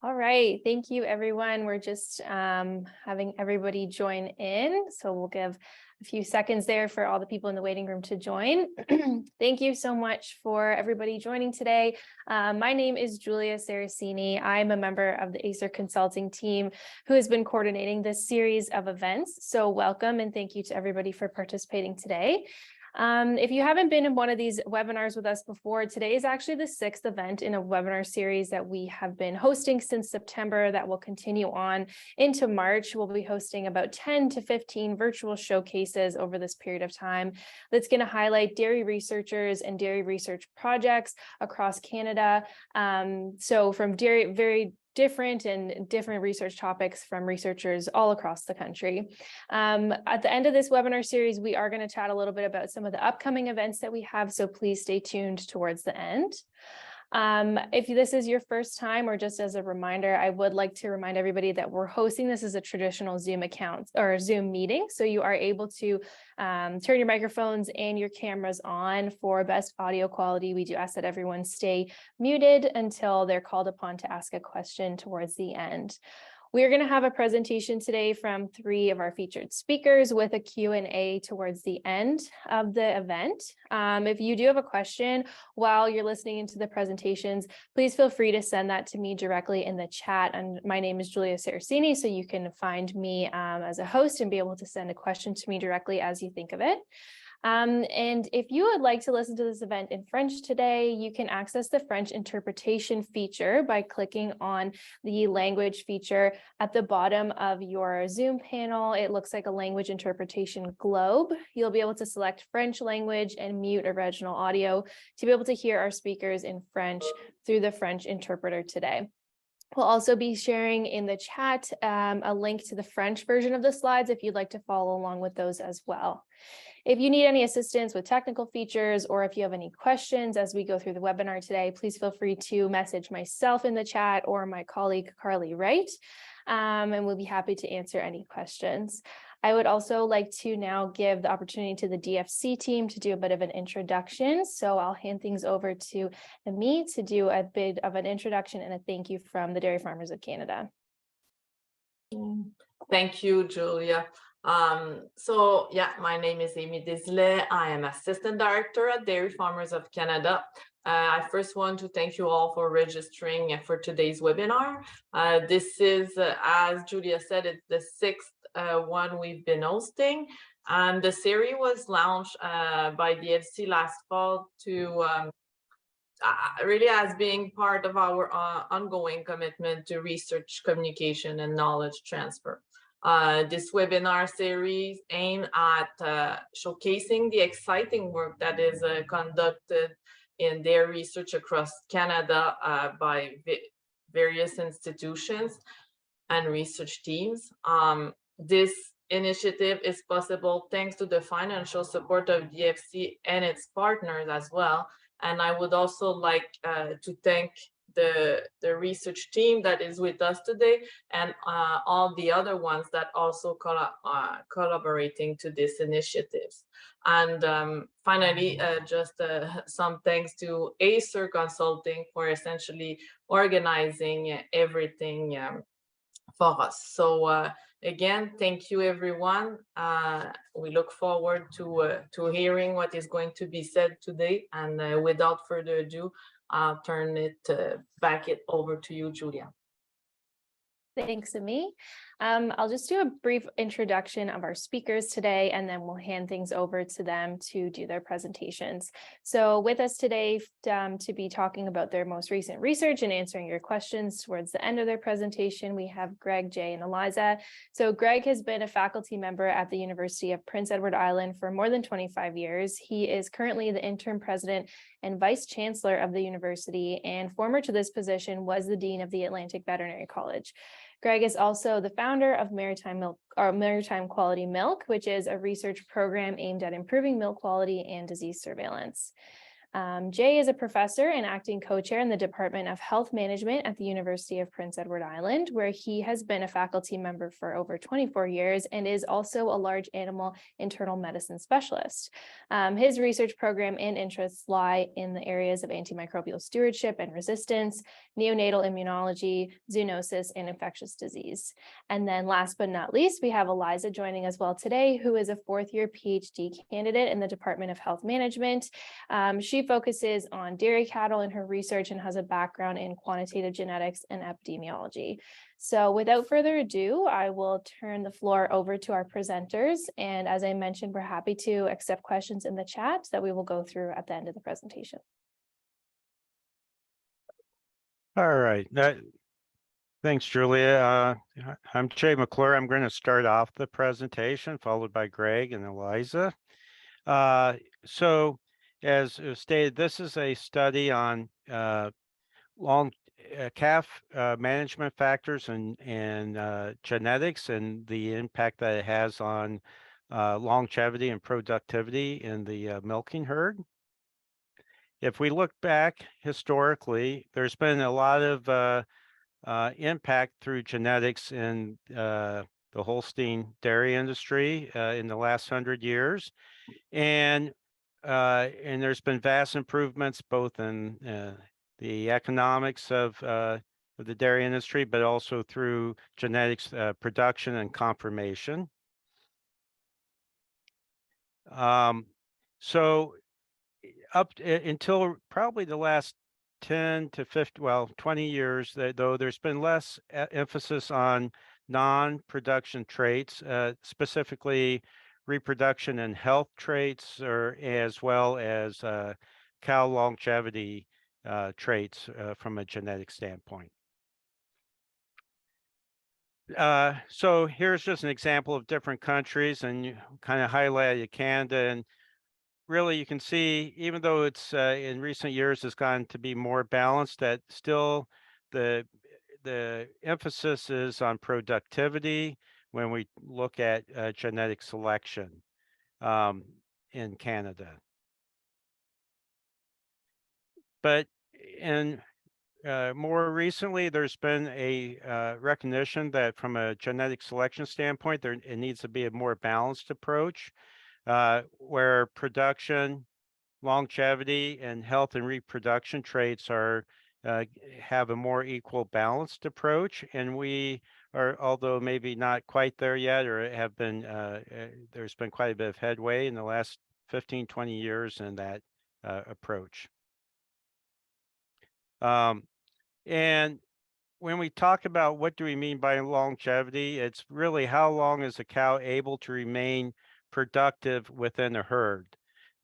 All right, thank you everyone. We're just having everybody join in. So we'll give a few seconds there for all the people in the waiting room to join. Thank you so much for everybody joining today. My name is Julia Saracini. I'm a member of the ACER consulting team who has been coordinating this series of events. So welcome and thank you to everybody for participating today. If you haven't been in one of these webinars with us before, today is actually the 6th event in a webinar series that we have been hosting since September that will continue on into March. We'll be hosting about 10 to 15 virtual showcases over this period of time that's going to highlight dairy researchers and dairy research projects across Canada. So from very different research topics from researchers all across the country. At the end of this webinar series, we are going to chat a little bit about some of the upcoming events that we have, so please stay tuned towards the end. If this is your first time or just as a reminder, I would like to remind everybody that we're hosting this as a traditional Zoom account or Zoom meeting. So you are able to turn your microphones and your cameras on for best audio quality. We do ask that everyone stay muted until they're called upon to ask a question towards the end. We're going to have a presentation today from 3 of our featured speakers with a Q&A towards the end of the event. If you do have a question while you're listening into the presentations, please feel free to send that to me directly in the chat. And my name is Julia Saracini, so you can find me as a host and be able to send a question to me directly as you think of it. And if you would like to listen to this event in French today, you can access the French interpretation feature by clicking on the language feature at the bottom of your Zoom panel. It looks like a language interpretation globe. You'll be able to select French language and mute original audio to be able to hear our speakers in French through the French interpreter today. We'll also be sharing in the chat a link to the French version of the slides if you'd like to follow along with those as well. If you need any assistance with technical features or if you have any questions as we go through the webinar today, please feel free to message myself in the chat or my colleague Carly Wright, and we'll be happy to answer any questions. I would also like to now give the opportunity to the DFC team to do a bit of an introduction. So I'll hand things over to me to do a bit of an introduction and a thank you from the Dairy Farmers of Canada. Thank you, Julia. My name is Amy Deslay. I am Assistant Director at Dairy Farmers of Canada. I first want to thank you all for registering for today's webinar. This is, as Julia said, it's the 6th one we've been hosting. And the series was launched by DFC last fall to really as being part of our ongoing commitment to research, communication, and knowledge transfer. This webinar series aimed at showcasing the exciting work that is conducted in their research across Canada by various institutions and research teams. This initiative is possible thanks to the financial support of DFC and its partners as well. And I would also like to thank the research team that is with us today and all the other ones that also collaborating to this initiatives. And finally, just some thanks to ACER Consulting for essentially organizing everything for us. So again, thank you, everyone. We look forward to hearing what is going to be said today. And without further ado, I'll turn it back over to you, Julia. Thanks, Amy. I'll just do a brief introduction of our speakers today, and then we'll hand things over to them to do their presentations. So with us today to be talking about their most recent research and answering your questions towards the end of their presentation, we have Greg, Jay, and Eliza. So Greg has been a faculty member at the University of Prince Edward Island for more than 25 years. He is currently the interim president and vice chancellor of the university, and former to this position was the dean of the Atlantic Veterinary College. Greg is also the founder of Maritime Quality Milk, which is a research program aimed at improving milk quality and disease surveillance. Jay is a professor and acting co-chair in the Department of Health Management at the University of Prince Edward Island, where he has been a faculty member for over 24 years and is also a large animal internal medicine specialist. His research program and interests lie in the areas of antimicrobial stewardship and resistance, neonatal immunology, zoonosis, and infectious disease. And then last but not least, we have Elizah joining us well today, who is a fourth-year PhD candidate in the Department of Health Management. She focuses on dairy cattle in her research and has a background in quantitative genetics and epidemiology. So without further ado, I will turn the floor over to our presenters. And as I mentioned, we're happy to accept questions in the chat that we will go through at the end of the presentation. All right. Thanks, Julia. I'm Jay McClure. I'm going to start off the presentation, followed by Greg and Elizah. So, as stated, this is a study on long calf management factors and genetics and the impact that it has on longevity and productivity in the milking herd. If we look back historically, there's been a lot of impact through genetics in the Holstein dairy industry in the last 100 years. And there's been vast improvements both in the economics of the dairy industry, but also through genetics production and confirmation. So up until probably the last 10 to 50, well, 20 years, though, there's been less emphasis on non-production traits, specifically reproduction and health traits, or as well as cow longevity traits from a genetic standpoint. So here's just an example of different countries, and you kind of highlighted Canada, and really you can see, even though it's in recent years has gotten to be more balanced, that still the emphasis is on productivity when we look at genetic selection in Canada. But more recently, there's been a recognition that from a genetic selection standpoint, it needs to be a more balanced approach where production, longevity, and health and reproduction traits are have a more equal balanced approach. And we are, although maybe not quite there yet, or have been, there's been quite a bit of headway in the last 15, 20 years in that approach. And when we talk about what do we mean by longevity, it's really how long is a cow able to remain productive within a herd.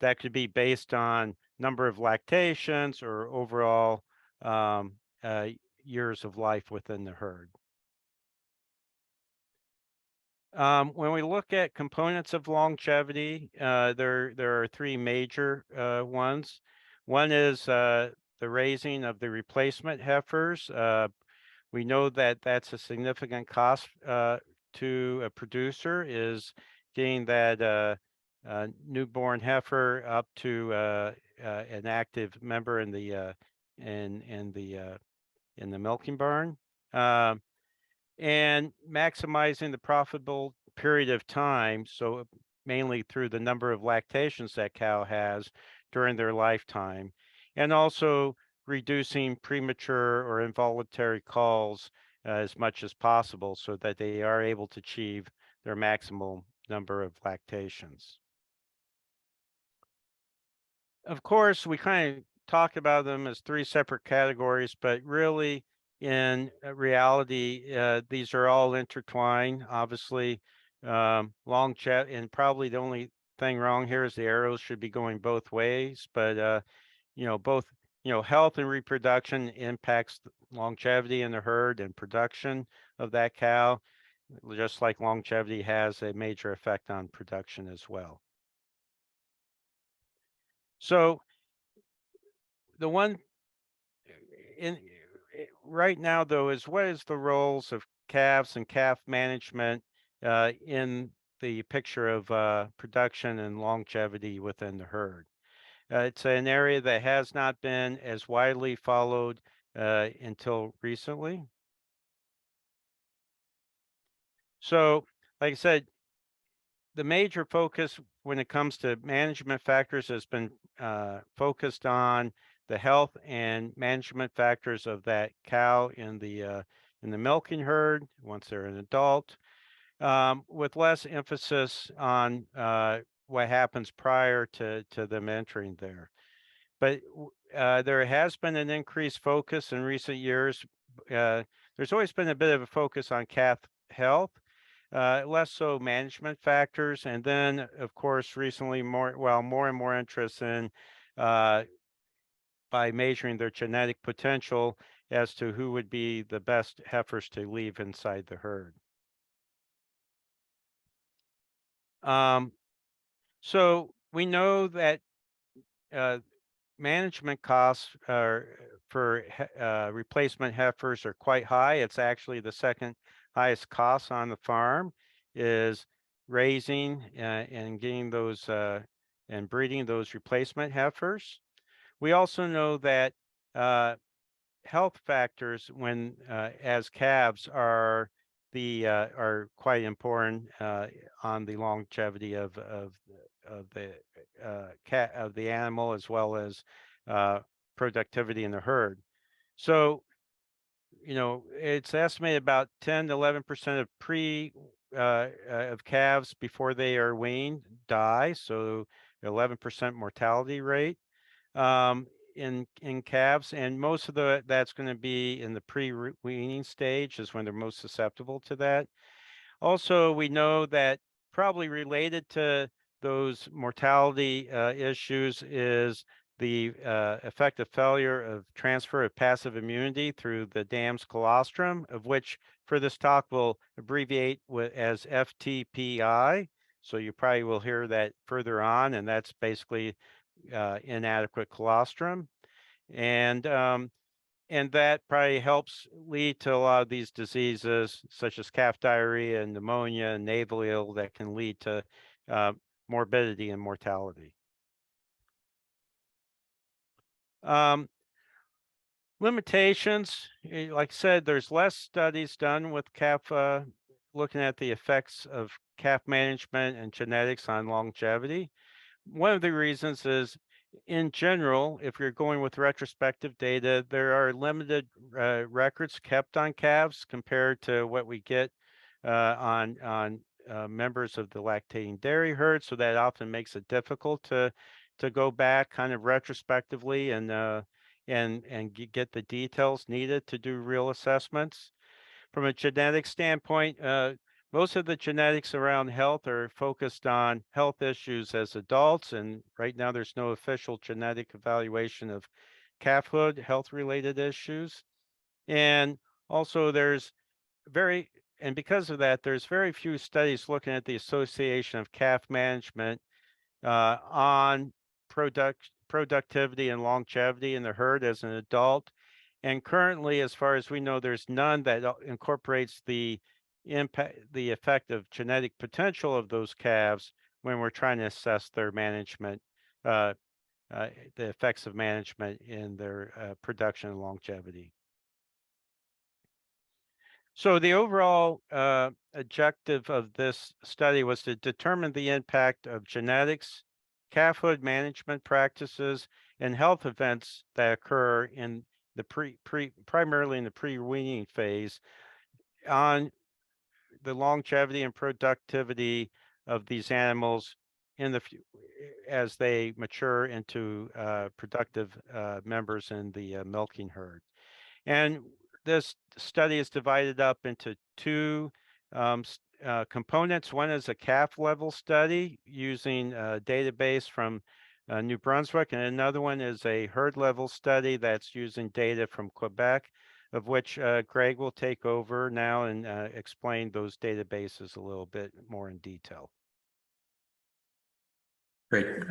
That could be based on number of lactations or overall years of life within the herd. When we look at components of longevity, there are three major ones. One is the raising of the replacement heifers. We know that that's a significant cost to a producer, is getting that newborn heifer up to an active member in the milking barn, and maximizing the profitable period of time. So mainly through the number of lactations that cow has during their lifetime, and also reducing premature or involuntary calls as much as possible so that they are able to achieve their maximal number of lactations. Of course, we kind of talk about them as three separate categories, but really in reality, these are all intertwined. Obviously, longevity, and probably the only thing wrong here is the arrows should be going both ways, but both health and reproduction impacts longevity in the herd and production of that cow, just like longevity has a major effect on production as well. So the one right now, though, is what is the roles of calves and calf management in the picture of production and longevity within the herd. It's an area that has not been as widely followed until recently. So, like I said, the major focus when it comes to management factors has been focused on the health and management factors of that cow in the milking herd once they're an adult, with less emphasis on what happens prior to them entering there. But there has been an increased focus in recent years. There's always been a bit of a focus on calf health, less so management factors, and then of course recently more and more interest in by measuring their genetic potential as to who would be the best heifers to leave inside the herd. So we know that management costs for replacement heifers are quite high. It's actually the second highest cost on the farm is raising and getting those and breeding those replacement heifers. We also know that health factors when as calves are quite important on the longevity of the cat of the animal as well as productivity in the herd. So, you know, it's estimated about 10 to 11% of calves before they are weaned die. So 11% mortality rate in calves, and most of that's going to be in the pre-weaning stage is when they're most susceptible to that. Also, we know that probably related to those mortality issues is the effective failure of transfer of passive immunity through the dam's colostrum, of which for this talk we'll abbreviate as FTPI. So you probably will hear that further on, and that's basically inadequate colostrum. And that probably helps lead to a lot of these diseases, such as calf diarrhea and pneumonia and navel ill that can lead to morbidity and mortality. Limitations, like I said, there's less studies done with calf, looking at the effects of calf management and genetics on longevity. One of the reasons is, in general, if you're going with retrospective data, there are limited records kept on calves compared to what we get on members of the lactating dairy herd. So that often makes it difficult to go back kind of retrospectively and get the details needed to do real assessments. From a genetic standpoint, most of the genetics around health are focused on health issues as adults, and right now there's no official genetic evaluation of calfhood health-related issues. And also because of that, there's very few studies looking at the association of calf management on productivity and longevity in the herd as an adult. And currently, as far as we know, there's none that incorporates the effect of genetic potential of those calves when we're trying to assess their management, the effects of management in their production and longevity. So the overall objective of this study was to determine the impact of genetics, calfhood management practices, and health events that occur in the primarily in the pre-weaning phase on the longevity and productivity of these animals in the as they mature into productive members in the milking herd. And this study is divided up into two components. One is a calf level study using a database from New Brunswick, and another one is a herd level study that's using data from Quebec, of which Greg will take over now and explain those databases a little bit more in detail. Great.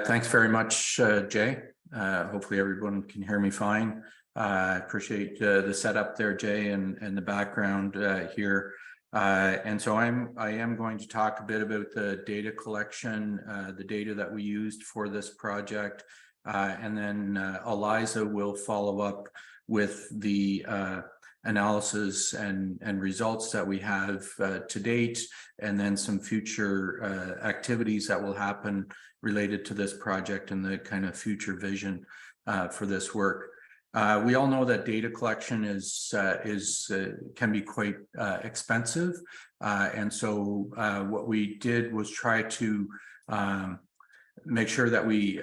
Thanks very much, Jay. Hopefully everyone can hear me fine. I appreciate the setup there, Jay, and the background here. And so I am going to talk a bit about the data collection, the data that we used for this project, and then Elizah will follow up with the analysis and results that we have to date, and then some future activities that will happen related to this project and the kind of future vision for this work. We all know that data collection can be quite expensive, and so what we did was try to make sure that we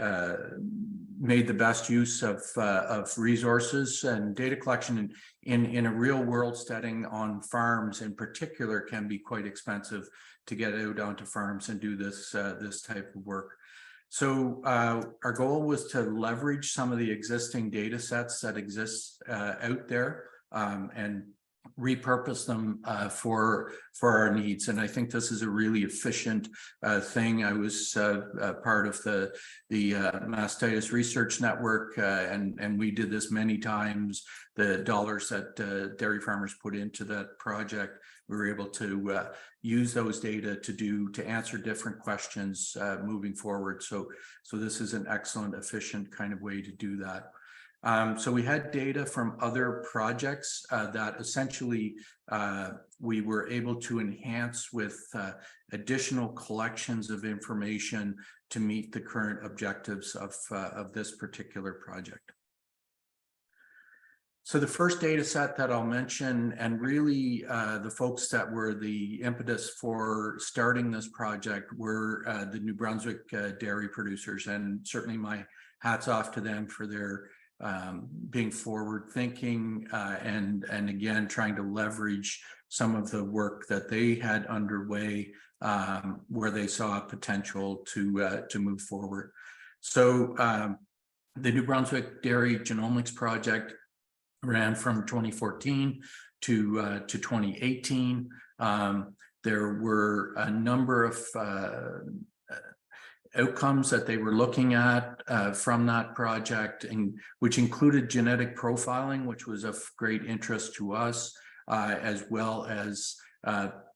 made the best use of resources. And data collection in a real world setting on farms in particular can be quite expensive to get out onto farms and do this type of work. So our goal was to leverage some of the existing data sets that exist out there and repurpose them for our needs. And I think this is a really efficient thing. I was part of the Mastitis Research Network, and we did this many times. The dollars that dairy farmers put into that project, we were able to use those data to answer different questions moving forward. So this is an excellent, efficient kind of way to do that. So we had data from other projects that essentially we were able to enhance with additional collections of information to meet the current objectives of this particular project. So the first data set that I'll mention, and really the folks that were the impetus for starting this project, were the New Brunswick dairy producers, and certainly my hats off to them for their being forward thinking and again trying to leverage some of the work that they had underway where they saw potential to move forward. So the New Brunswick Dairy Genomics Project ran from 2014 to 2018. There were a number of outcomes that they were looking at from that project, and which included genetic profiling, which was of great interest to us, as well as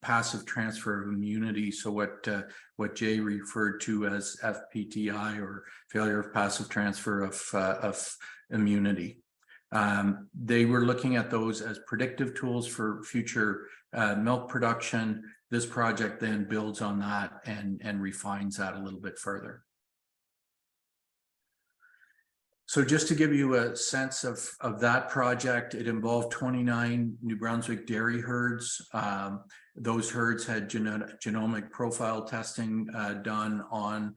passive transfer of immunity. So what Jay referred to as FPTI, or failure of passive transfer of immunity. They were looking at those as predictive tools for future milk production. This project then builds on that and refines that a little bit further. So just to give you a sense of that project, it involved 29 New Brunswick dairy herds. Those herds had genomic profile testing done on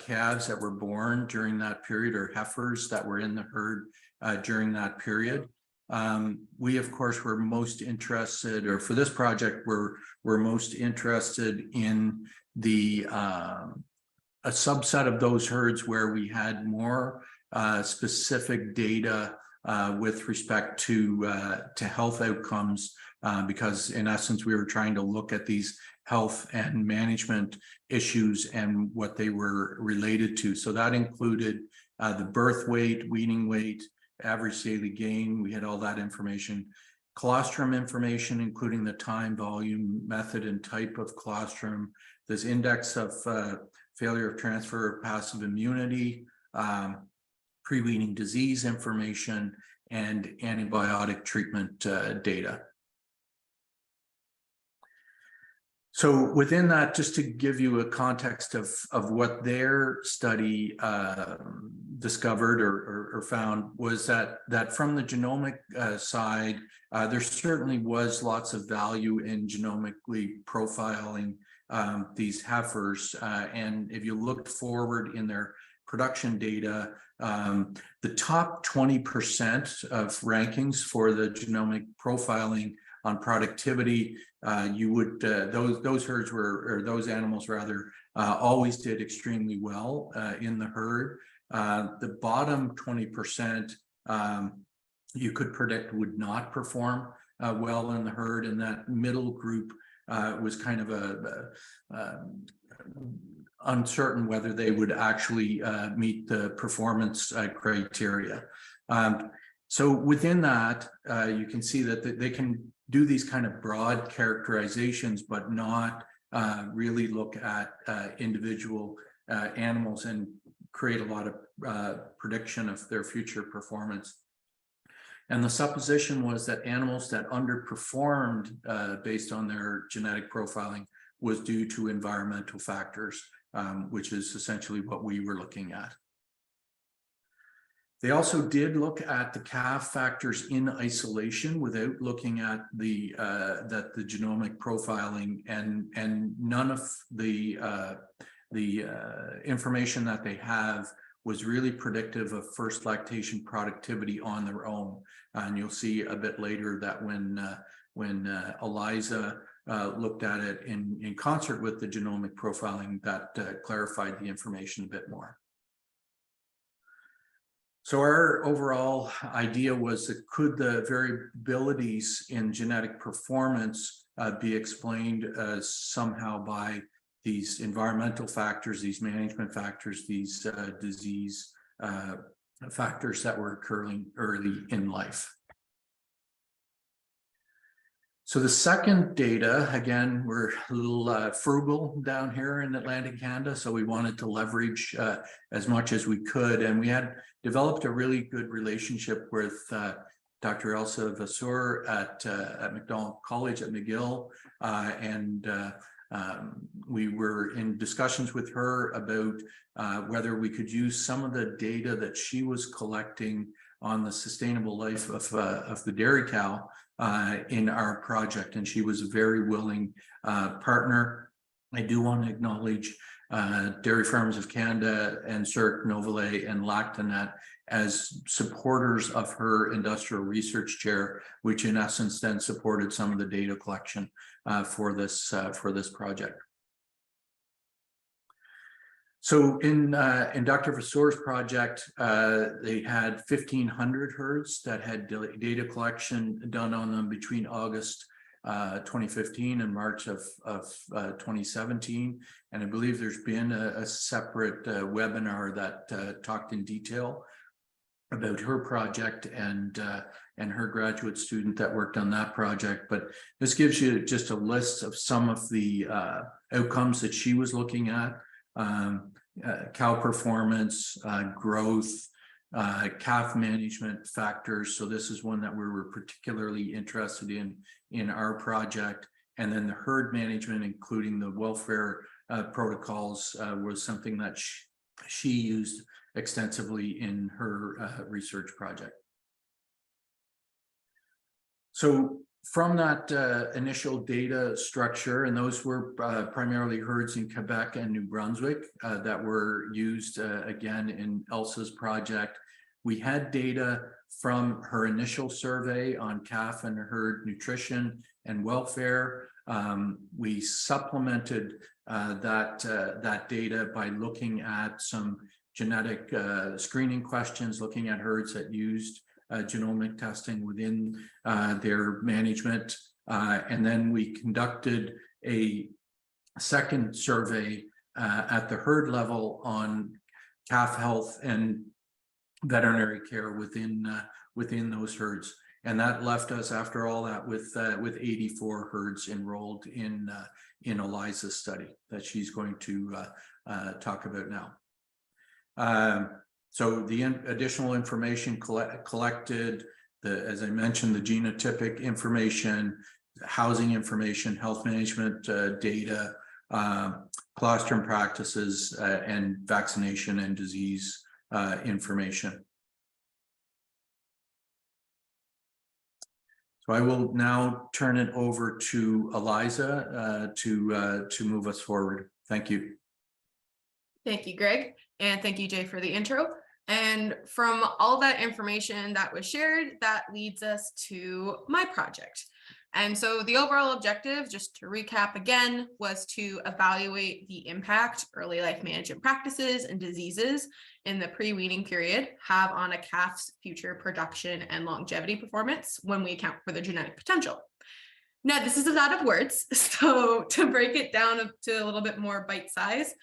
calves that were born during that period, or heifers that were in the herd during that period. We, of course, were most interested, or for this project, we're most interested in the a subset of those herds where we had more specific data with respect to health outcomes, because in essence, we were trying to look at these health and management issues and what they were related to. So that included the birth weight, weaning weight, average daily gain. We had all that information. Colostrum information, including the time, volume, method, and type of colostrum. This index of failure of transfer of passive immunity, pre-weaning disease information, and antibiotic treatment data. So within that, just to give you a context of what their study discovered or found, was that from the genomic side, there certainly was lots of value in genomically profiling these heifers. And if you looked forward in their production data, the top 20% of rankings for the genomic profiling on productivity, you would those herds were, or those animals rather, always did extremely well in the herd. The bottom 20% you could predict would not perform well in the herd, and that middle group was kind of uncertain whether they would actually meet the performance criteria. So within that, you can see that they can do these kind of broad characterizations, but not really look at individual animals. And create a lot of prediction of their future performance. And the supposition was that animals that underperformed based on their genetic profiling was due to environmental factors, which is essentially what we were looking at. They also did look at the calf factors in isolation without looking at the genomic profiling, and none of the information that they have was really predictive of first lactation productivity on their own. And you'll see a bit later that when Elizah looked at it in concert with the genomic profiling, that clarified the information a bit more. So our overall idea was that could the variabilities in genetic performance be explained somehow by these environmental factors, these management factors, these disease factors that were occurring early in life. So the second data, again, we're a little frugal down here in Atlantic Canada, so we wanted to leverage as much as we could. And we had developed a really good relationship with Dr. Elsa Vasseur at Macdonald College at McGill. We were in discussions with her about whether we could use some of the data that she was collecting on the sustainable life of the dairy cow in our project, and she was a very willing partner. I do want to acknowledge Dairy Farmers of Canada and CERC, Novalet, and Lactanet as supporters of her industrial research chair, which in essence then supported some of the data collection for this project. So in Dr. Vasseur's project, they had 1,500 herds that had data collection done on them between August 2015 and March of 2017. And I believe there's been a separate webinar that talked in detail about her project and her graduate student that worked on that project. But this gives you just a list of some of the outcomes that she was looking at. Cow performance, growth, calf management factors. So this is one that we were particularly interested in our project. And then the herd management, including the welfare protocols, was something that she used extensively in her research project. So from that initial data structure, and those were primarily herds in Quebec and New Brunswick that were used again in Elsa's project, we had data from her initial survey on calf and herd nutrition and welfare. We supplemented that data by looking at some genetic screening questions, looking at herds that used genomic testing within their management. And then we conducted a second survey at the herd level on calf health and veterinary care within those herds. And that left us, after all that, with 84 herds enrolled in Elizah's study that she's going to talk about now. So the additional information collected, as I mentioned, the genotypic information, housing information, health management data, colostrum practices, and vaccination and disease information. So I will now turn it over to Elizah to move us forward. Thank you. Thank you, Greg, and thank you, Jay, for the intro. And from all that information that was shared, that leads us to my project. And so the overall objective, just to recap again, was to evaluate the impact early life management practices and diseases in the pre-weaning period have on a calf's future production and longevity performance when we account for the genetic potential. Now, this is a lot of words, so to break it down to a little bit more bite size,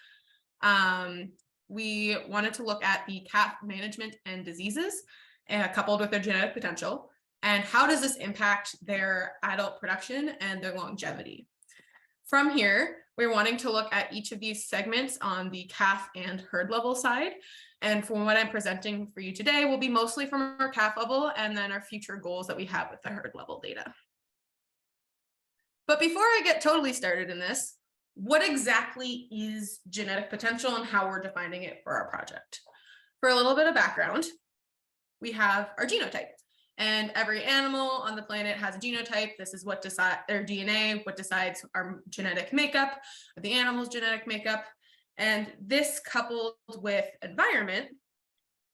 we wanted to look at the calf management and diseases coupled with their genetic potential, and how does this impact their adult production and their longevity. From here, we're wanting to look at each of these segments on the calf and herd level side. And from what I'm presenting for you today will be mostly from our calf level and then our future goals that we have with the herd level data. But before I get totally started in this, what exactly is genetic potential and how we're defining it for our project? For a little bit of background, we have our genotype. And every animal on the planet has a genotype. This is what decides their DNA, what decides our genetic makeup, or the animal's genetic makeup. And this coupled with environment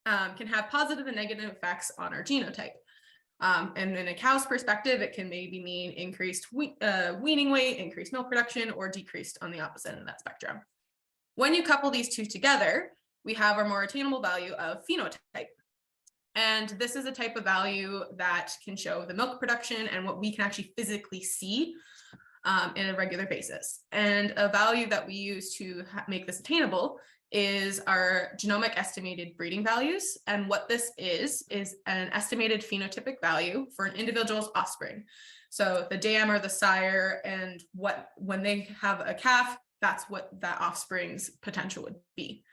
can have positive and negative effects on our genotype. And in a cow's perspective, it can maybe mean increased weaning weight, increased milk production, or decreased on the opposite end of that spectrum. When you couple these two together, we have our more attainable value of phenotype. And this is a type of value that can show the milk production and what we can actually physically see in a regular basis. And a value that we use to make this attainable is our genomic estimated breeding values. And what this is an estimated phenotypic value for an individual's offspring. So the dam or the sire, and when they have a calf, that's what that offspring's potential would be.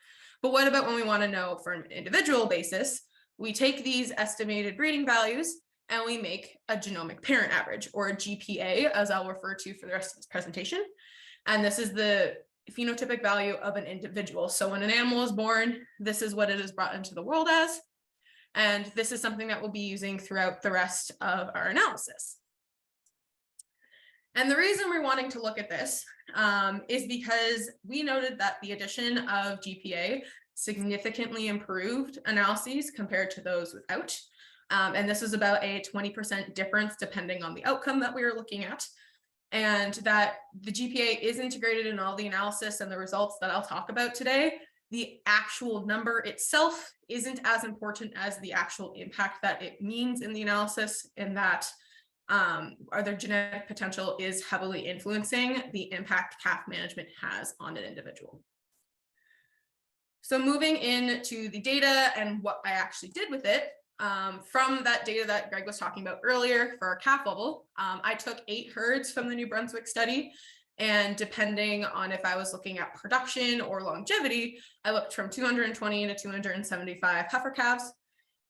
But what about when we want to know for an individual basis? We take these estimated breeding values and we make a genomic parent average, or a GPA, as I'll refer to for the rest of this presentation. And this is the phenotypic value of an individual. So when an animal is born, this is what it is brought into the world as. And this is something that we'll be using throughout the rest of our analysis. And the reason we're wanting to look at this is because we noted that the addition of GPA significantly improved analyses compared to those without. And this was about a 20% difference depending on the outcome that we were looking at. And that the GPA is integrated in all the analysis and the results that I'll talk about today. The actual number itself isn't as important as the actual impact that it means in the analysis, in that their genetic potential is heavily influencing the impact calf management has on an individual. So moving into the data and what I actually did with it, from that data that Greg was talking about earlier for our calf level, I took 8 herds from the New Brunswick study. And depending on if I was looking at production or longevity, I looked from 220 to 275 heifer calves.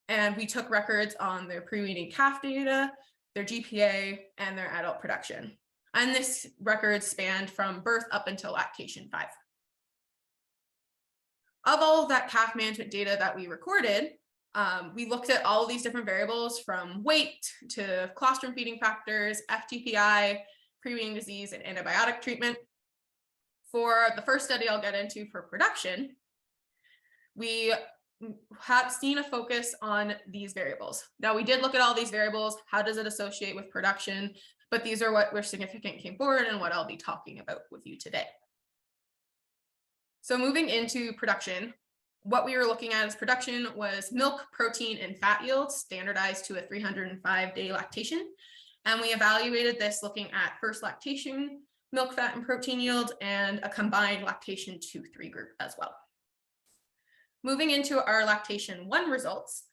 And we took records on their pre-weaning calf data, their GPA, and their adult production. And this record spanned from birth up until lactation 5. Of all of that calf management data that we recorded, we looked at all of these different variables, from weight to colostrum feeding factors, FTPI, pre-weaning disease, and antibiotic treatment. For the first study I'll get into for production, we have seen a focus on these variables. Now, we did look at all these variables. How does it associate with production? But these are what were significant came forward and what I'll be talking about with you today. So moving into production, what we were looking at as production was milk, protein, and fat yields standardized to a 305-day lactation. And we evaluated this looking at first lactation, milk, fat, and protein yield, and a combined lactation 2-3 group as well. Moving into our lactation 1 results,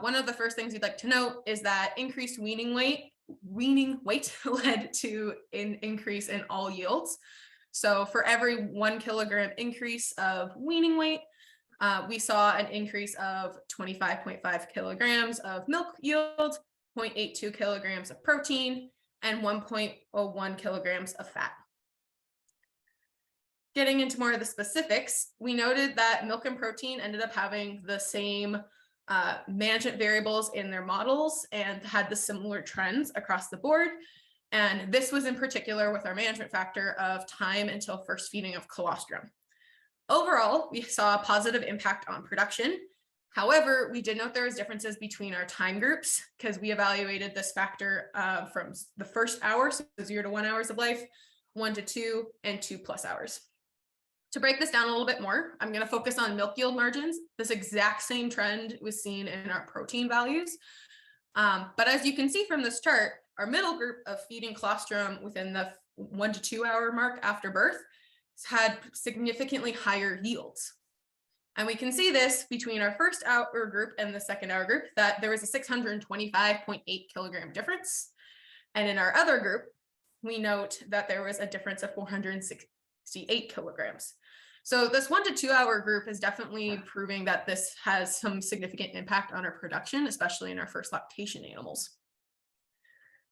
one of the first things we'd like to note is that increased weaning weight led to an increase in all yields. So for every 1 kilogram increase of weaning weight, we saw an increase of 25.5 kilograms of milk yield, 0.82 kilograms of protein, and 1.01 kilograms of fat. Getting into more of the specifics, we noted that milk and protein ended up having the same management variables in their models and had the similar trends across the board. And this was in particular with our management factor of time until first feeding of colostrum. Overall, we saw a positive impact on production. However, we did note there was differences between our time groups because we evaluated this factor from the first hour, so 0 to 1 hours of life, 1 to 2, and 2+ hours. To break this down a little bit more, I'm going to focus on milk yield margins. This exact same trend was seen in our protein values. But as you can see from this chart, our middle group of feeding colostrum within the 1 to 2 hour mark after birth had significantly higher yields. And we can see this between our first hour group and the second hour group, that there was a 625.8 kilogram difference. And in our other group, we note that there was a difference of 468 kilograms. So this 1 to 2 hour group is definitely proving that this has some significant impact on our production, especially in our first lactation animals.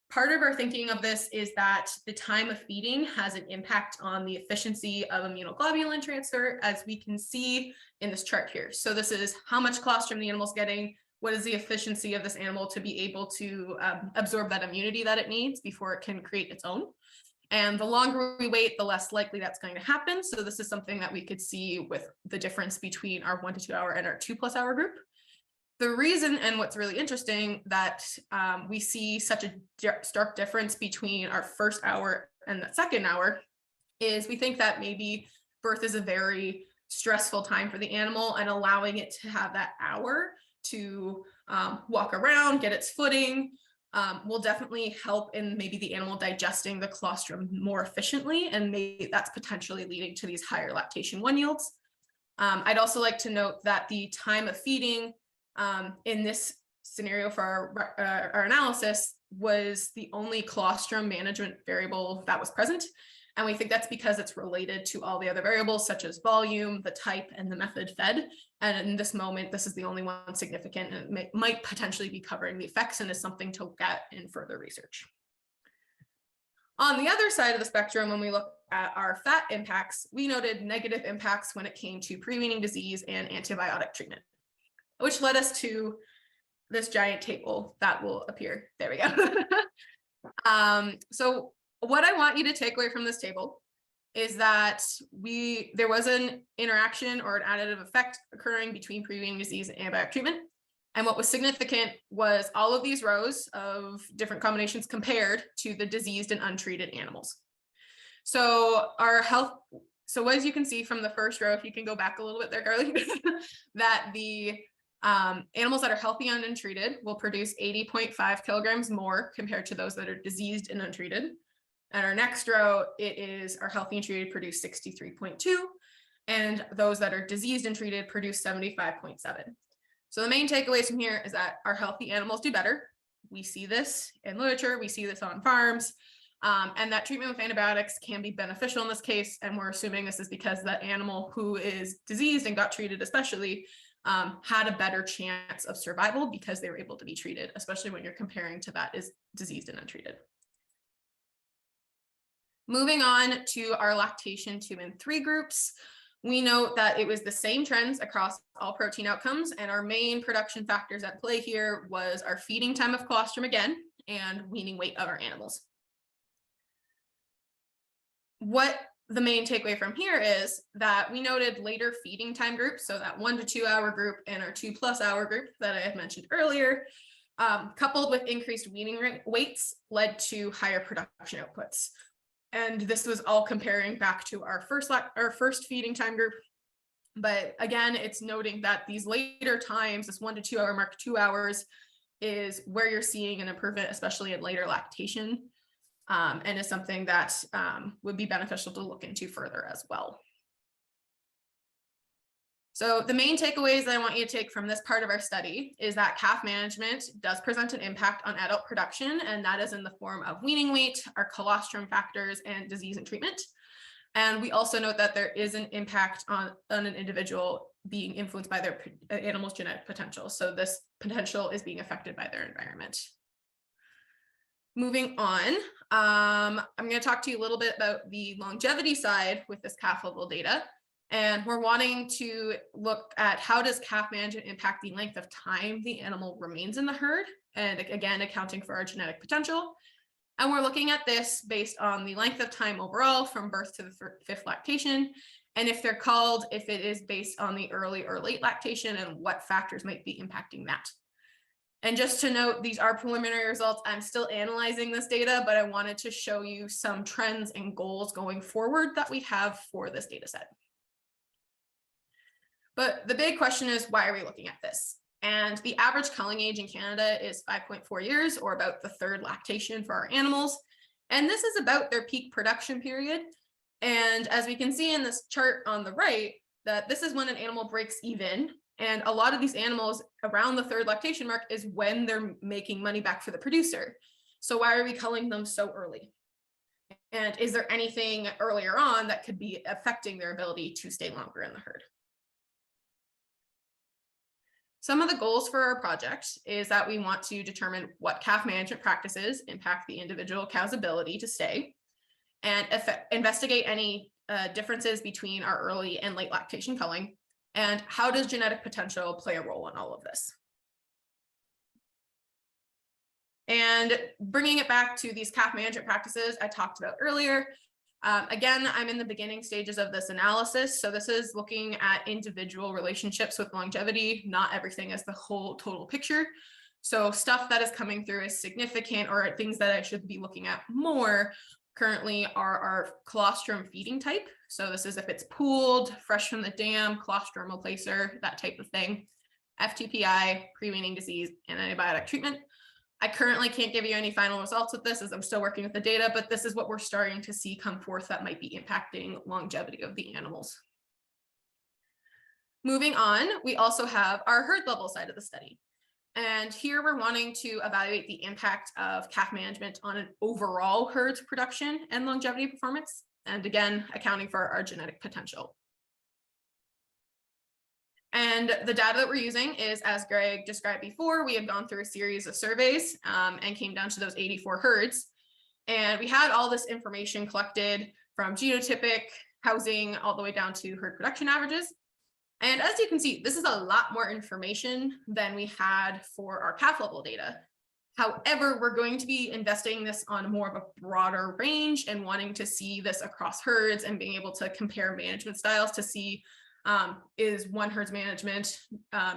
Part of our thinking of this is that the time of feeding has an impact on the efficiency of immunoglobulin transfer, as we can see in this chart here. So this is how much colostrum the animal's getting, what is the efficiency of this animal to be able to absorb that immunity that it needs before it can create its own. And the longer we wait, the less likely that's going to happen. So this is something that we could see with the difference between our 1 to 2 hour and our 2+ hour group. The reason, and what's really interesting, that we see such a stark difference between our first hour and the second hour is we think that maybe birth is a very stressful time for the animal, and allowing it to have that hour to walk around, get its footing, will definitely help in maybe the animal digesting the colostrum more efficiently, and maybe that's potentially leading to these higher lactation 1 yields. I'd also like to note that the time of feeding in this scenario for our analysis was the only colostrum management variable that was present. And we think that's because it's related to all the other variables such as volume, the type, and the method fed. And in this moment, this is the only one significant, and it might potentially be covering the effects and is something to look at in further research. On the other side of the spectrum, when we look at our fat impacts, we noted negative impacts when it came to pre-weaning disease and antibiotic treatment, which led us to this giant table that will appear. There we go. So what I want you to take away from this table is that there was an interaction or an additive effect occurring between pre-weaning disease and antibiotic treatment. And what was significant was all of these rows of different combinations compared to the diseased and untreated animals. So as you can see from the first row, if you can go back a little bit there, Carly, that the animals that are healthy and untreated will produce 80.5 kilograms more compared to those that are diseased and untreated. And our next row, it is our healthy and treated produce 63.2, and those that are diseased and treated produce 75.7. So the main takeaways from here is that our healthy animals do better. We see this in literature, we see this on farms, and that treatment with antibiotics can be beneficial in this case. And we're assuming this is because that animal who is diseased and got treated especially had a better chance of survival because they were able to be treated, especially when you're comparing to that is diseased and untreated. Moving on to our lactation 2 and 3 groups, we note that it was the same trends across all protein outcomes, and our main production factors at play here was our feeding time of colostrum again, and weaning weight of our animals. What the main takeaway from here is that we noted later feeding time groups, so that 1 to 2 hour group and our 2+ hour group that I had mentioned earlier, coupled with increased weaning weights, led to higher production outputs. And this was all comparing back to our first feeding time group. But again, it's noting that these later times, this 1 to 2 hour mark, 2 hours, is where you're seeing an improvement, especially in later lactation, and is something that would be beneficial to look into further as well. So the main takeaways that I want you to take from this part of our study is that calf management does present an impact on adult production, and that is in the form of weaning weight, our colostrum factors, and disease and treatment. And we also note that there is an impact on an individual being influenced by their animal's genetic potential. So this potential is being affected by their environment. Moving on, I'm going to talk to you a little bit about the longevity side with this calf level data. And we're wanting to look at how does calf management impact the length of time the animal remains in the herd, and again, accounting for our genetic potential. And we're looking at this based on the length of time overall from birth to the 5th lactation, and if it is based on the early or late lactation and what factors might be impacting that. And just to note, these are preliminary results. I'm still analyzing this data, but I wanted to show you some trends and goals going forward that we have for this data set. But the big question is, why are we looking at this? And the average culling age in Canada is 5.4 years, or about the 3rd lactation for our animals. And this is about their peak production period. And as we can see in this chart on the right, that this is when an animal breaks even. And a lot of these animals around the 3rd lactation mark is when they're making money back for the producer. So why are we culling them so early? And is there anything earlier on that could be affecting their ability to stay longer in the herd? Some of the goals for our project is that we want to determine what calf management practices impact the individual cow's ability to stay, and investigate any differences between our early and late lactation culling, and how does genetic potential play a role in all of this. And bringing it back to these calf management practices I talked about earlier, again, I'm in the beginning stages of this analysis. So this is looking at individual relationships with longevity, not everything as the whole total picture. So stuff that is coming through as significant or things that I should be looking at more currently are our colostrum feeding type. So this is if it's pooled, fresh from the dam, colostromal placer, that type of thing, FTPI, pre-weaning disease, and antibiotic treatment. I currently can't give you any final results with this as I'm still working with the data, but this is what we're starting to see come forth that might be impacting longevity of the animals. Moving on, we also have our herd level side of the study. And here we're wanting to evaluate the impact of calf management on an overall herd's production and longevity performance. And again, accounting for our genetic potential. And the data that we're using is, as Greg described before, we had gone through a series of surveys and came down to those 84 herds. And we had all this information collected from genotypic, housing, all the way down to herd production averages. And as you can see, this is a lot more information than we had for our calf level data. However, we're going to be investing this on more of a broader range and wanting to see this across herds and being able to compare management styles to see is one herd's management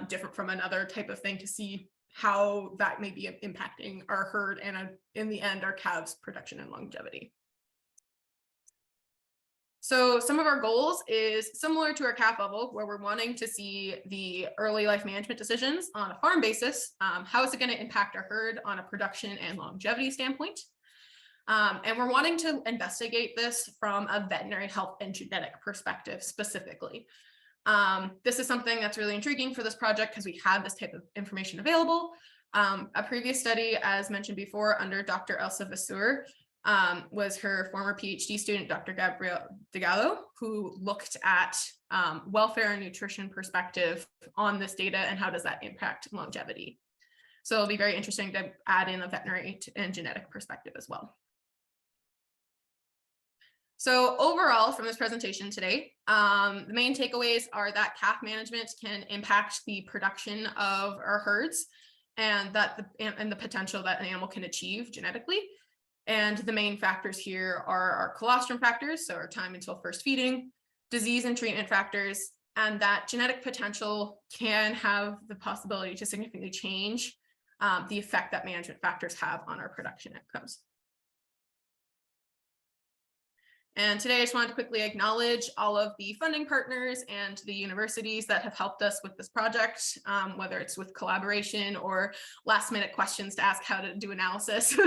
different from another type of thing, to see how that may be impacting our herd and in the end, our calves' production and longevity. So some of our goals is similar to our calf level, where we're wanting to see the early life management decisions on a farm basis. How is it going to impact our herd on a production and longevity standpoint? And we're wanting to investigate this from a veterinary health and genetic perspective specifically. This is something that's really intriguing for this project because we had this type of information available. A previous study, as mentioned before, under Dr. Elsa Vasseur, was her former PhD student, Dr. Gabrielle DeGallo, who looked at welfare and nutrition perspective on this data and how does that impact longevity. So it'll be very interesting to add in a veterinary and genetic perspective as well. So overall, from this presentation today, the main takeaways are that calf management can impact the production of our herds and the potential that an animal can achieve genetically. And the main factors here are our colostrum factors, so our time until first feeding, disease and treatment factors, and that genetic potential can have the possibility to significantly change the effect that management factors have on our production outcomes. And today I just wanted to quickly acknowledge all of the funding partners and the universities that have helped us with this project, whether it's with collaboration or last minute questions to ask how to do analysis.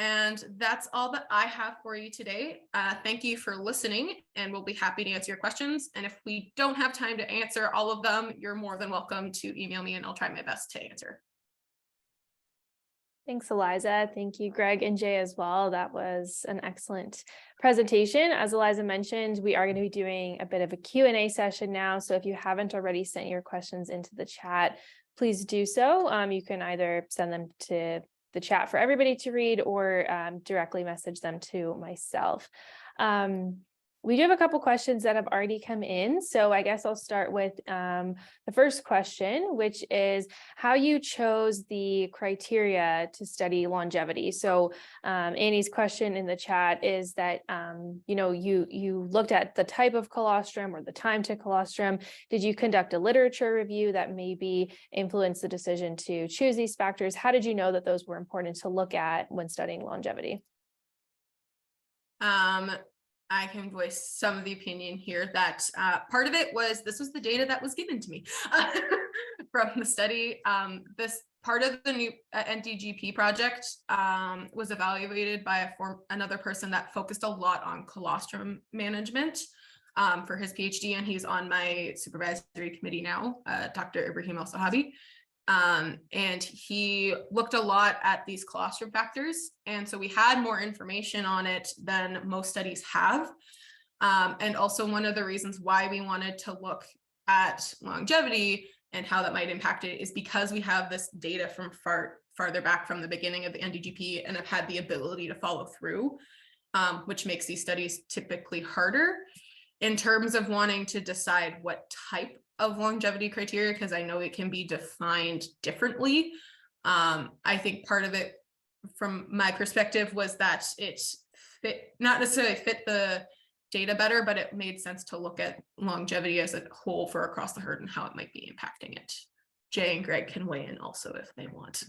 And that's all that I have for you today. Thank you for listening, and we'll be happy to answer your questions. And if we don't have time to answer all of them, you're more than welcome to email me and I'll try my best to answer. Thanks, Elizah. Thank you, Greg and Jay as well. That was an excellent presentation. As Elizah mentioned, we are going to be doing a bit of a Q&A session now. So if you haven't already sent your questions into the chat, please do so. You can either send them to the chat for everybody to read or directly message them to myself. We do have a couple questions that have already come in. So I guess I'll start with the first question, which is how you chose the criteria to study longevity. So Annie's question in the chat is that, you looked at the type of colostrum or the time to colostrum. Did you conduct a literature review that maybe influenced the decision to choose these factors? How did you know that those were important to look at when studying longevity? I can voice some of the opinion here that part of it was this was the data that was given to me from the study. This part of the new NDGP project was evaluated by another person that focused a lot on colostrum management for his PhD, and he's on my supervisory committee now, Dr. Ibrahim El-Sahabi. And he looked a lot at these colostrum factors. And so we had more information on it than most studies have. And also one of the reasons why we wanted to look at longevity and how that might impact it is because we have this data from farther back from the beginning of the NDGP and have had the ability to follow through, which makes these studies typically harder in terms of wanting to decide what type of longevity criteria, because I know it can be defined differently. I think part of it from my perspective was that it not necessarily fit the data better, but it made sense to look at longevity as a whole for across the herd and how it might be impacting it. Jay and Greg can weigh in also if they want.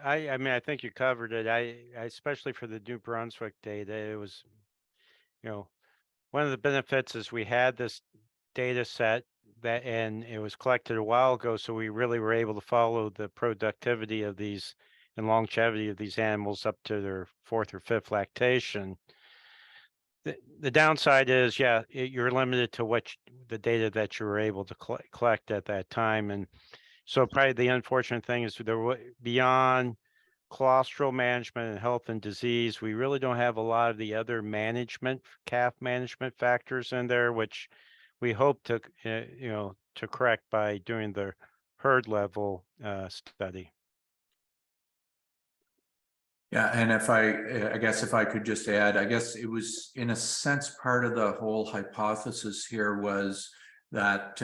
I mean, I think you covered it. I especially for the New Brunswick data, it was, one of the benefits is we had this data set that, and it was collected a while ago, so we really were able to follow the productivity of these and longevity of these animals up to their 4th or 5th lactation. The downside is, you're limited to the data that you were able to collect at that time. And so probably the unfortunate thing is beyond colostral management and health and disease, we really don't have a lot of the other calf management factors in there, which we hope to, to correct by doing the herd level study. Yeah, and I guess if I could just add, I guess it was in a sense part of the whole hypothesis here was that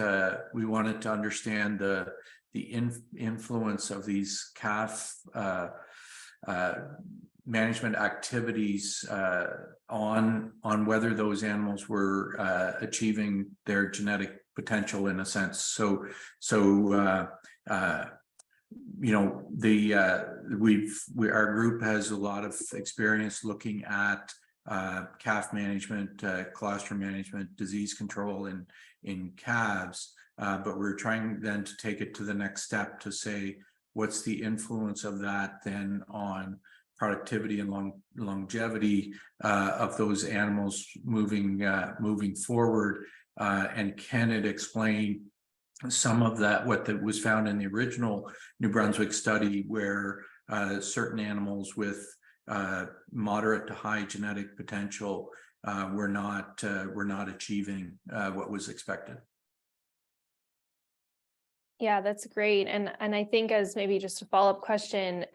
we wanted to understand the influence of these calf management activities on whether those animals were achieving their genetic potential in a sense. So our group has a lot of experience looking at calf management, colostrum management, disease control in calves, but we're trying then to take it to the next step to say what's the influence of that then on productivity and longevity of those animals moving forward, and can it explain some of that, what was found in the original New Brunswick study, where certain animals with moderate to high genetic potential were not achieving what was expected. Yeah, that's great. And I think as maybe just a follow-up question,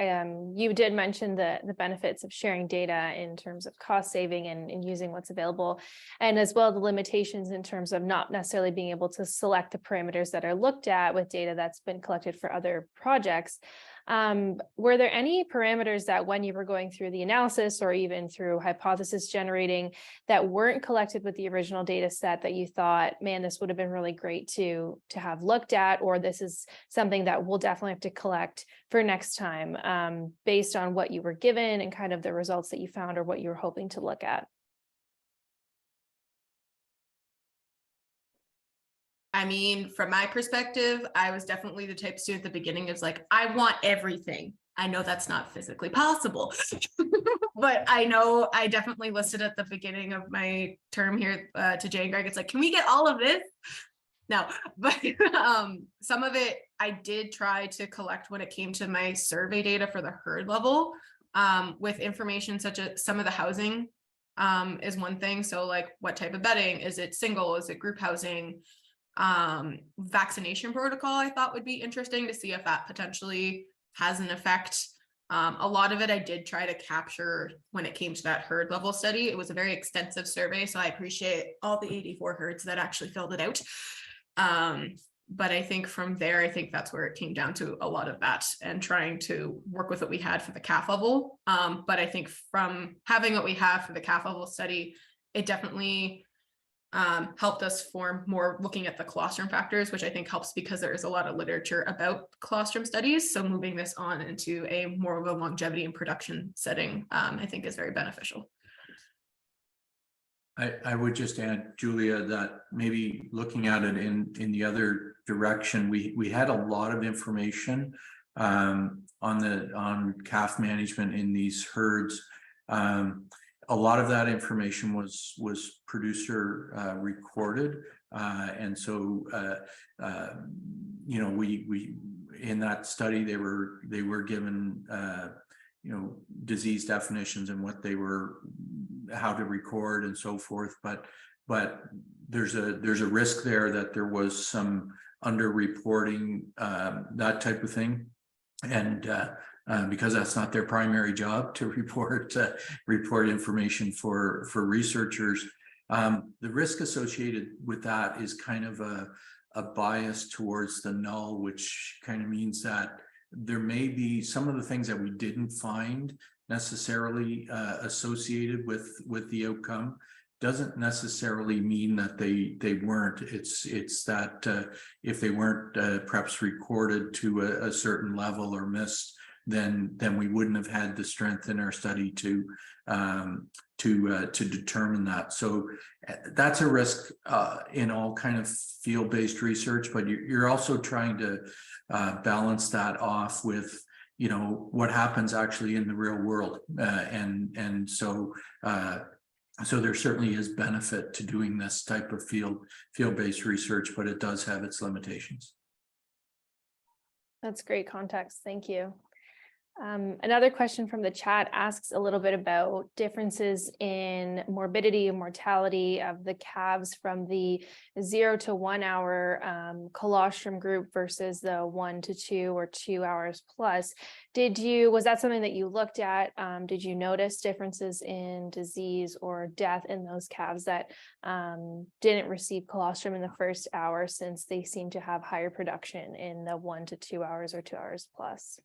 you did mention the benefits of sharing data in terms of cost saving and using what's available, and as well the limitations in terms of not necessarily being able to select the parameters that are looked at with data that's been collected for other projects. Were there any parameters that when you were going through the analysis or even through hypothesis generating that weren't collected with the original data set that you thought, man, this would have been really great to have looked at, or this is something that we'll definitely have to collect for next time, based on what you were given and kind of the results that you found or what you were hoping to look at? I mean, from my perspective, I was definitely the type of student at the beginning is like, I want everything. I know that's not physically possible, but I know I definitely listed at the beginning of my term here to Jay and Greg, it's like, can we get all of this? No, but some of it I did try to collect when it came to my survey data for the herd level, with information such as some of the housing is one thing. So like what type of bedding, is it single, is it group housing? Vaccination protocol I thought would be interesting to see if that potentially has an effect. A lot of it I did try to capture when it came to that herd level study. It was a very extensive survey, so I appreciate all the 84 herds that actually filled it out. But I think from there, I think that's where it came down to a lot of that and trying to work with what we had for the calf level. But I think from having what we have for the calf level study, it definitely helped us form more looking at the colostrum factors, which I think helps because there is a lot of literature about colostrum studies. So moving this on into a more of a longevity and production setting, I think is very beneficial. I would just add, Julia, that maybe looking at it in the other direction, we had a lot of information on calf management in these herds. a lot of that information was producer recorded, and so you know, we in that study they were given you know, disease definitions and what they were, how to record and so forth, but there's a risk there that there was some underreporting, that type of thing, and because that's not their primary job to report information for researchers. The risk associated with that is kind of a bias towards the null, which kind of means that there may be some of the things that we didn't find necessarily associated with the outcome. Doesn't necessarily mean that they weren't. It's that if they weren't perhaps recorded to a certain level or missed, then we wouldn't have had the strength in our study to determine that. So that's a risk in all kind of field-based research, but you're also trying to balance that off with, you know, what happens actually in the real world, and so there certainly is benefit to doing this type of field-based research, but it does have its limitations. That's great context. Thank you. Another question from the chat asks a little bit about differences in morbidity and mortality of the calves from the 0 to 1 hour colostrum group versus the 1 to 2 or 2 hours plus. Was that something that you looked at? Did you notice differences in disease or death in those calves that didn't receive colostrum in the first hour, since they seem to have higher production in the 1 to 2 hours or 2 hours plus?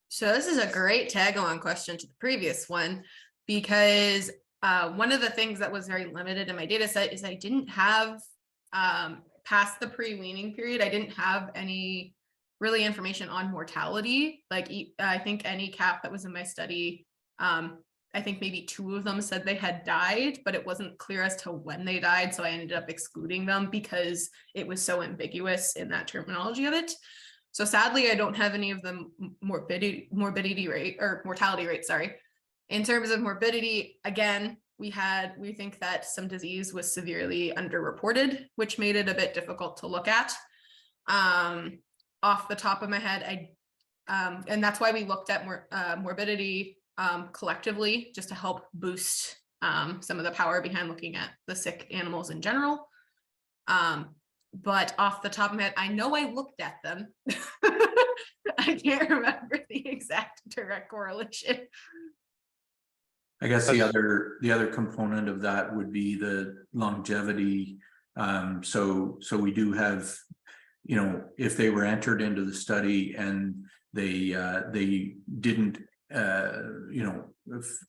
So this is a great tag-on question to the previous one, because one of the things that was very limited in my data set is I didn't have, past the pre-weaning period, I didn't have any really information on mortality. Like I think any calf that was in my study, I think maybe 2 of them said they had died, but it wasn't clear as to when they died. So I ended up excluding them because it was so ambiguous in that terminology of it. So sadly, I don't have any of the morbidity rate or mortality rate, sorry. In terms of morbidity, again, we think that some disease was severely underreported, which made it a bit difficult to look at. Off the top of my head, and that's why we looked at morbidity collectively, just to help boost some of the power behind looking at the sick animals in general. But off the top of my head, I know I looked at them. I can't remember the exact direct correlation. I guess the other component of that would be the longevity. So we do have, you know, if they were entered into the study and they didn't you know,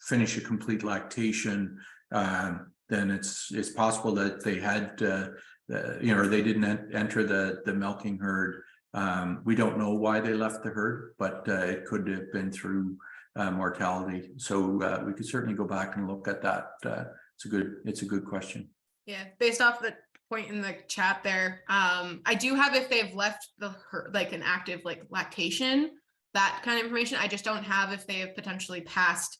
finish a complete lactation, then it's possible that they had you know, or they didn't enter the milking herd. We don't know why they left the herd, but it could have been through mortality. So we could certainly go back and look at that. It's a good question. Yeah, based off the point in the chat there, I do have, if they've left the herd, like an active like lactation, that kind of information. I just don't have if they have potentially passed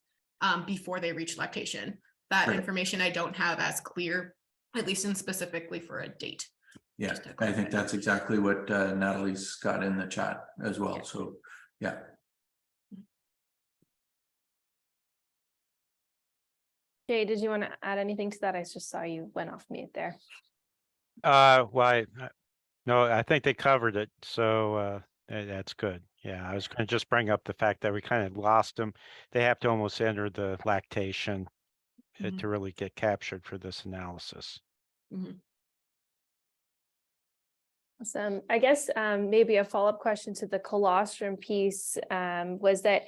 before they reach lactation. That information I don't have as clear, at least in specifically for a date. Yeah, I think that's exactly what Natalie's got in the chat as well. Yeah. So, yeah. Jay, did you want to add anything to that? I just saw you went off mute there. Well, no, I think they covered it. So that's good. Yeah, I was going to just bring up the fact that we kind of lost them. They have to almost enter the lactation to really get captured for this analysis. Awesome. I guess maybe a follow-up question to the colostrum piece was that,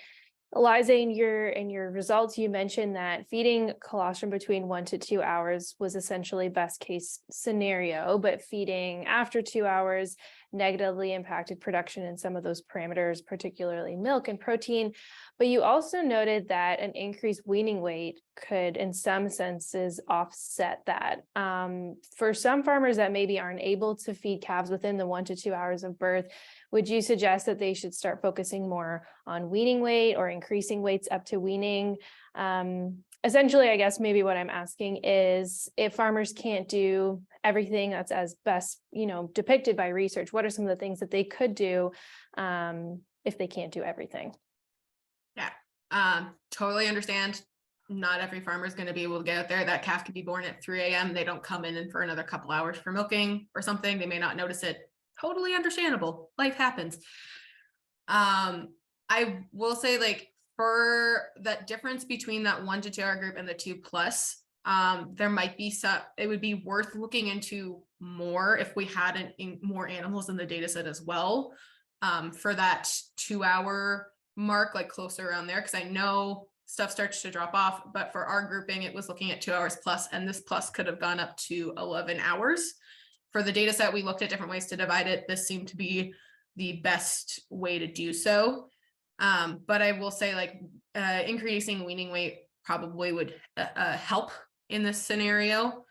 Elizah, in your results, you mentioned that feeding colostrum between 1 to 2 hours was essentially best case scenario, but feeding after 2 hours negatively impacted production in some of those parameters, particularly milk and protein. But you also noted that an increased weaning weight could, in some senses, offset that. For some farmers that maybe aren't able to feed calves within the 1 to 2 hours of birth, would you suggest that they should start focusing more on weaning weight or increasing weights up to weaning? essentially, I guess maybe what I'm asking is, if farmers can't do everything that's as best, depicted by research, what are some of the things that they could do if they can't do everything? Yeah, totally understand. Not every farmer is going to be able to get out there. That calf could be born at 3 a.m. They don't come in for another couple hours for milking or something. They may not notice it. Totally understandable. Life happens. I will say, like, for that difference between that 1 to 2 hour group and the 2+, there might be some, it would be worth looking into more if we had more animals in the data set as well, for that 2 hour mark, like closer around there, because I know stuff starts to drop off, but for our grouping, it was looking at 2 hours plus, and this plus could have gone up to 11 hours. For the data set, we looked at different ways to divide it. This seemed to be the best way to do so. But I will say, like, increasing weaning weight probably would help in this scenario.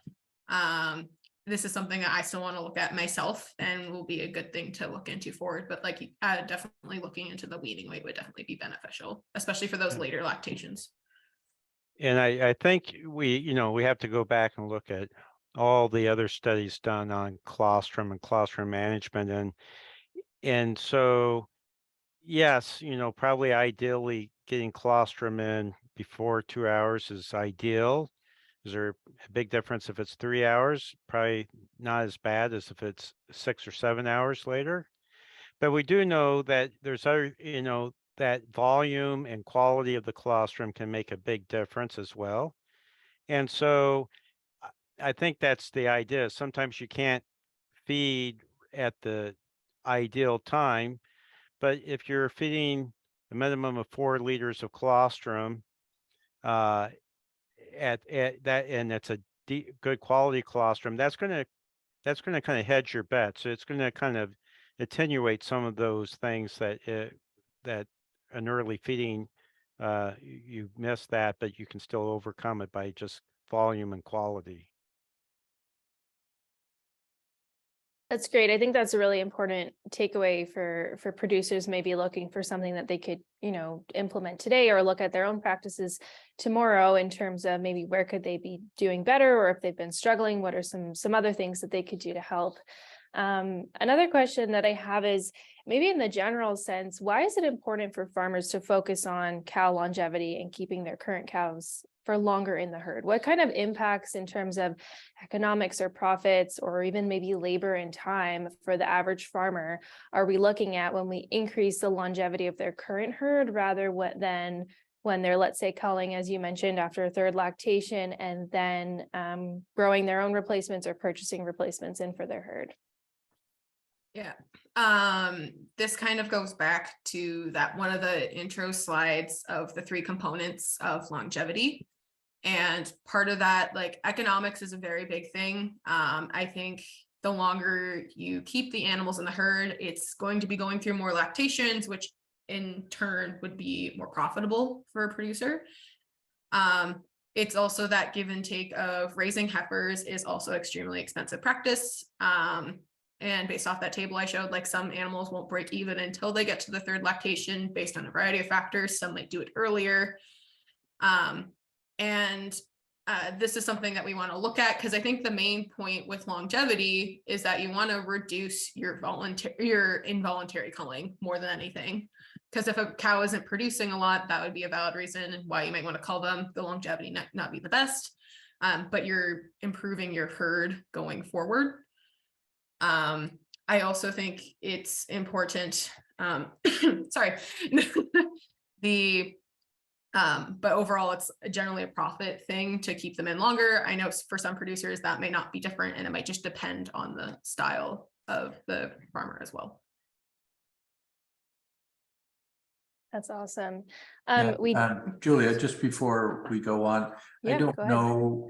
This is something that I still want to look at myself and will be a good thing to look into forward. But like, definitely looking into the weaning weight would definitely be beneficial, especially for those later lactations. And I think we have to go back and look at all the other studies done on colostrum and colostrum management. And so, yes, probably ideally getting colostrum in before 2 hours is ideal. Is there a big difference if it's 3 hours? Probably not as bad as if it's 6 or 7 hours later. But we do know that there's other, that volume and quality of the colostrum can make a big difference as well. And so I think that's the idea. Sometimes you can't feed at the ideal time, but if you're feeding a minimum of 4 liters of colostrum at that, and it's a good quality colostrum, that's going to kind of hedge your bet. So it's going to kind of attenuate some of those things that an early feeding, you miss that, but you can still overcome it by just volume and quality. That's great. I think that's a really important takeaway for producers maybe looking for something that they could, implement today, or look at their own practices tomorrow in terms of maybe where could they be doing better, or if they've been struggling, what are some other things that they could do to help. Another question that I have is, maybe in the general sense, why is it important for farmers to focus on cow longevity and keeping their current cows for longer in the herd? What kind of impacts in terms of economics or profits, or even maybe labor and time for the average farmer are we looking at when we increase the longevity of their current herd, rather than when they're, let's say, culling, as you mentioned, after a third lactation, and then growing their own replacements or purchasing replacements in for their herd? Yeah. This kind of goes back to that one of the intro slides of the 3 components of longevity. And part of that, like, economics is a very big thing. I think the longer you keep the animals in the herd, it's going to be going through more lactations, which in turn would be more profitable for a producer. It's also that give and take of raising heifers is also extremely expensive practice. And based off that table I showed, like, some animals won't break even until they get to the 3rd lactation based on a variety of factors. Some might do it earlier. This is something that we want to look at, because I think the main point with longevity is that you want to reduce your involuntary culling more than anything. Because if a cow isn't producing a lot, that would be a valid reason why you might want to cull them. The longevity not be the best, but you're improving your herd going forward. I also think it's important, sorry, but overall, it's generally a profit thing to keep them in longer. I know for some producers that may not be different, and it might just depend on the style of the farmer as well. That's awesome. Julia, just before we go on, Yeah, I don't go ahead. know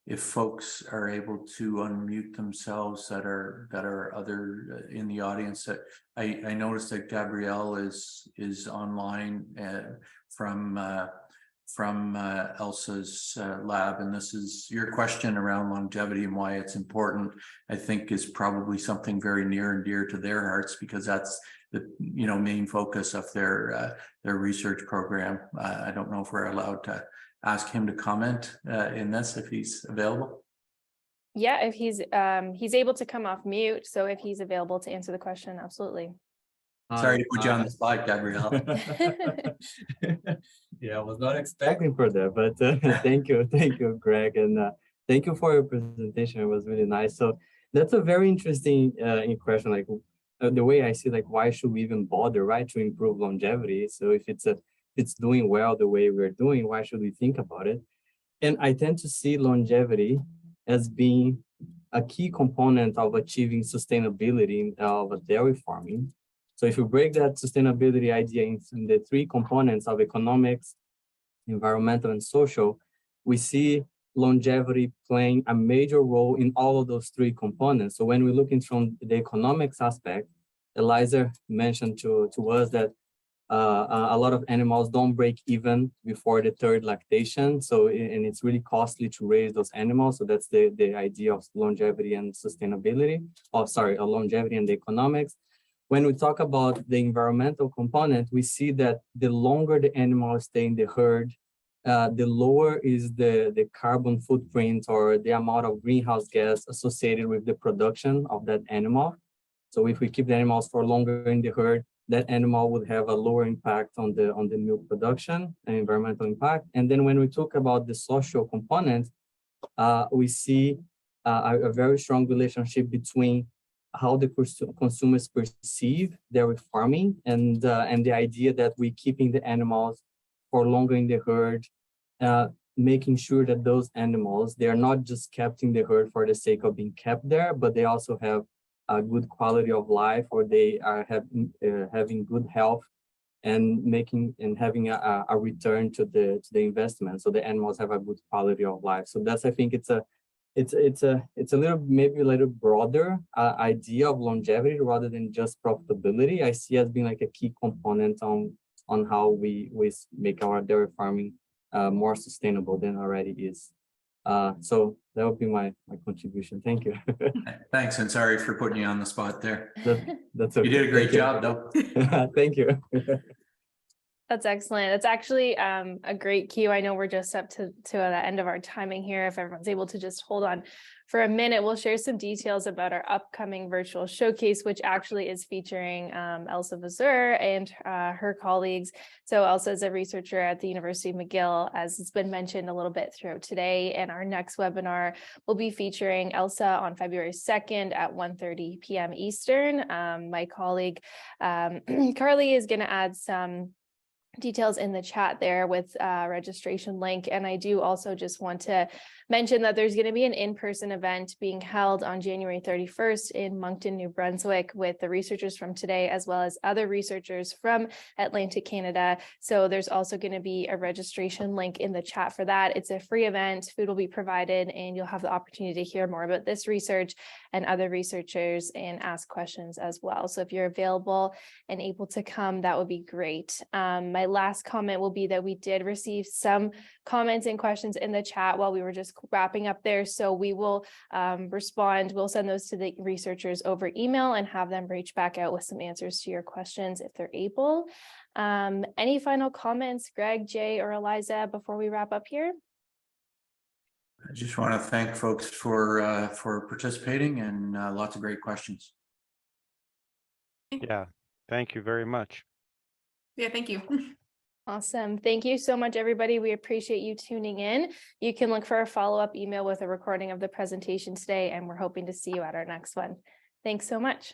if folks are able to unmute themselves that are other in the audience. That I noticed that Gabrielle is online from Elsa's lab, and this is your question around longevity and why it's important. I think is probably something very near and dear to their hearts, because that's the main focus of their research program. I don't know if we're allowed to ask him to comment in this if he's available. Yeah, if he's able to come off mute. So if he's available to answer the question, absolutely. Sorry to put you on the spot, Gabrielle. Yeah, I was not expecting for that, but thank you, Greg, and thank you for your presentation. It was really nice. So that's a very interesting question. Like the way I see, like, why should we even bother, right, to improve longevity? So if it's doing well the way we're doing, why should we think about it? And I tend to see longevity as being a key component of achieving sustainability of dairy farming. So if you break that sustainability idea into the three components of economics, environmental, and social, we see longevity playing a major role in all of those three components. So when we look into from the economics aspect, Elizah mentioned to us that a lot of animals don't break even before the third lactation. So, and it's really costly to raise those animals. So that's the idea of longevity and sustainability. Longevity and the economics. When we talk about the environmental component, we see that the longer the animals stay in the herd, the lower is the carbon footprint or the amount of greenhouse gas associated with the production of that animal. So if we keep the animals for longer in the herd, that animal would have a lower impact on the milk production and environmental impact. And then when we talk about the social component, we see a very strong relationship between how the consumers perceive dairy farming and the idea that we're keeping the animals for longer in the herd, making sure that those animals, they are not just kept in the herd for the sake of being kept there, but they also have a good quality of life, or they are having good health and having a return to the investment. So the animals have a good quality of life. So that's, I think it's a little, maybe a little broader idea of longevity rather than just profitability. I see as being like a key component on how we make our dairy farming more sustainable than already is. So that would be my contribution. Thank you. Thanks, and sorry for putting you on the spot there. That's okay. You did a great job, though. Thank you. That's excellent. That's actually a great cue. I know we're just up to the end of our timing here. If everyone's able to just hold on for a minute, we'll share some details about our upcoming virtual showcase, which actually is featuring Elsa Vazur and her colleagues. So Elsa is a researcher at the University of McGill, as it's been mentioned a little bit throughout today. And our next webinar will be featuring Elsa on February 2nd at 1:30 p.m. Eastern. My colleague Carly is going to add some details in the chat there with registration link. And I do also just want to mention that there's going to be an in-person event being held on January 31st in Moncton, New Brunswick, with the researchers from today, as well as other researchers from Atlantic Canada. So there's also going to be a registration link in the chat for that. It's a free event, food will be provided, and you'll have the opportunity to hear more about this research and other researchers and ask questions as well. So if you're available and able to come, that would be great. My last comment will be that we did receive some comments and questions in the chat while we were just wrapping up there. So we will respond. We'll send those to the researchers over email and have them reach back out with some answers to your questions if they're able. Any final comments, Greg, Jay, or Elizah, before we wrap up here? I just want to thank folks for participating and lots of great questions. Yeah, thank you very much. Yeah, thank you. Awesome. Thank you so much, everybody. We appreciate you tuning in. You can look for a follow-up email with a recording of the presentation today, and we're hoping to see you at our next one. Thanks so much.